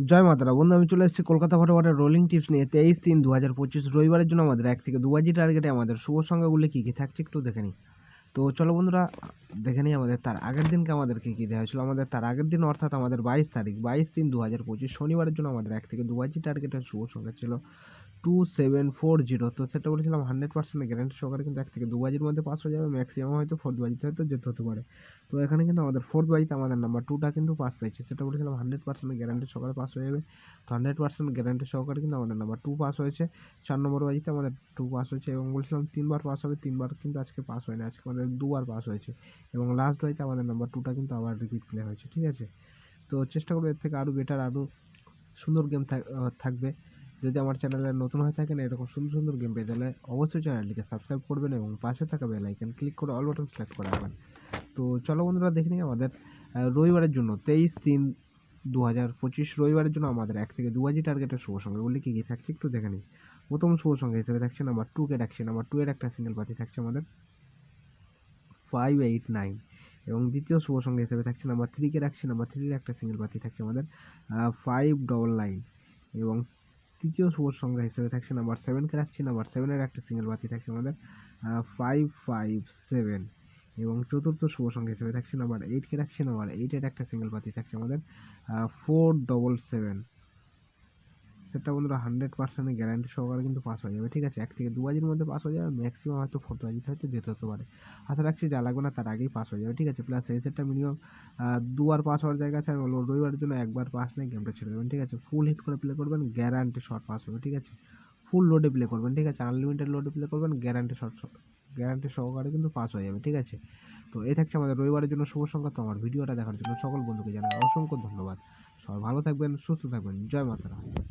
জয় মাতারা বন্ধু, আমি চলে এসেছি কলকাতা ফটোফটের রোলিং টিপস নিয়ে 23/3/2025 রবিবারের জন্য আমাদের 1 থেকে 2 বাজি টার্গেটে আমাদের শুভ সংখ্যাগুলি কী কী থাকছে একটু দেখে নিই। তো চলো বন্ধুরা দেখে নিই আমাদের তার আগের দিনকে আমাদের কী কী দেওয়া হয়েছিল। আমাদের তার আগের দিন অর্থাৎ আমাদের 22 তারিখ 22/3/2025 শনিবারের জন্য আমাদের 1 থেকে 2 বাজি টার্গেটের শুভ সংখ্যা ছিল 2740। তো সেটা বলেছিলাম 100% গ্যারান্টি সহকারে কিন্তু 1 থেকে 2 বাজির মধ্যে পাস হয়ে যাবে, ম্যাক্সিমাম হয়তো 4th বাজিতে হয়তো যেতে হতে পারে। তো এখানে কিন্তু আমাদের 4th বাজিতে আমাদের নাম্বার 2টা কিন্তু পাস পেয়েছে, সেটা বলেছিলাম 100% গ্যারান্টি সহকারে পাস হয়ে যাবে। তো 100% গ্যারান্টি সহকারে কিন্তু আমাদের নাম্বার 2 পাস হয়েছে। 4 নম্বর বাজিতে আমাদের 2 পাস হয়েছে এবং বলেছিলাম 3বার পাস হবে, 3বার কিন্তু আজকে পাস হয়নি, আজকে আমাদের 2বার পাস হয়েছে এবং লাস্ট বাজিতে আমাদের নাম্বার 2টা কিন্তু আবার রিপিট প্লে হয়েছে। ঠিক আছে, তো চেষ্টা করবো এর থেকে আরও বেটার, আরও সুন্দর গেম থাকবে। যদি আমার চ্যানেলে নতুন হয়ে থাকেন এরকম সুন্দর সুন্দর গেম পেতে হলে অবশ্যই চ্যানেলটিকে সাবস্ক্রাইব করবেন এবং পাশে থাকা বেল আইকন ক্লিক করে অল বাটন সিলেক্ট করে রাখবেন। তো চলো বন্ধুরা দেখে নিই আমাদের রবিবারের জন্য 23/3/2025 রবিবারের জন্য আমাদের 1 থেকে 2 বাজি টার্গেটের শুভ সংখ্যাগুলি কী কী থাকছে একটু দেখে নিই। প্রথম শুভ সংখ্যা হিসেবে থাকছে নাম্বার 2 কে রাখছি, নাম্বার 2 এর একটা সিঙ্গেল পাতি থাকছে আমাদের 589 এবং দ্বিতীয় শুভ সংখ্যা হিসেবে থাকছে নাম্বার 3 কে রাখছি, নাম্বার 3 এর একটা সিঙ্গেল পাতি থাকছে আমাদের 599 এবং তৃতীয় শুভ সংখ্যা হিসেবে থাকছে নাম্বার 7 কে রাখছি, নাম্বার 7 এর একটা সিঙ্গেল পাতি থাকছে আমাদের 557 এবং চতুর্থ শুভ সংখ্যা হিসেবে থাকছে নাম্বার 8 কে রাখছি, নাম্বার 8 এর একটা সিঙ্গেল পাতি থাকছে আমাদের 477। সেটা বন্ধুরা 100% গ্যারান্টি সহকারে কিন্তু পাস হয়ে যাবে। ঠিক আছে, 1 থেকে 2 বাজির মধ্যে পাস হয়ে যাবে, ম্যাক্সিমাম হয়তো 4th বাজিতে হয়তো যেতে হতে পারে। আশা রাখছি যা লাগবে না তার আগেই পাস হয়ে যাবে। ঠিক আছে, প্লাস এই সেটটা মিনিমাম 2বার পাস হওয়ার জায়গা আছে, আমি বলবো রবিবারের জন্য 1বার পাস নেই, গেমটা ছেড়ে দেবেন। ঠিক আছে, ফুল হিট করে প্লে করবেন, গ্যারান্টি শর্ট পাস হবে। ঠিক আছে, ফুল লোডে প্লে করবেন। ঠিক আছে, আনলিমিটেড লোডে প্লে করবেন, গ্যারান্টি সহকারে কিন্তু পাস হয়ে যাবে। ঠিক আছে, তো এই থাকছে আমাদের রবিবারের জন্য শুভ সংখ্যা। তো আমার ভিডিওটা দেখার জন্য সকল বন্ধুকে জানাই অসংখ্য ধন্যবাদ। সবাই ভালো থাকবেন, সুস্থ থাকবেন। জয় মাতারা।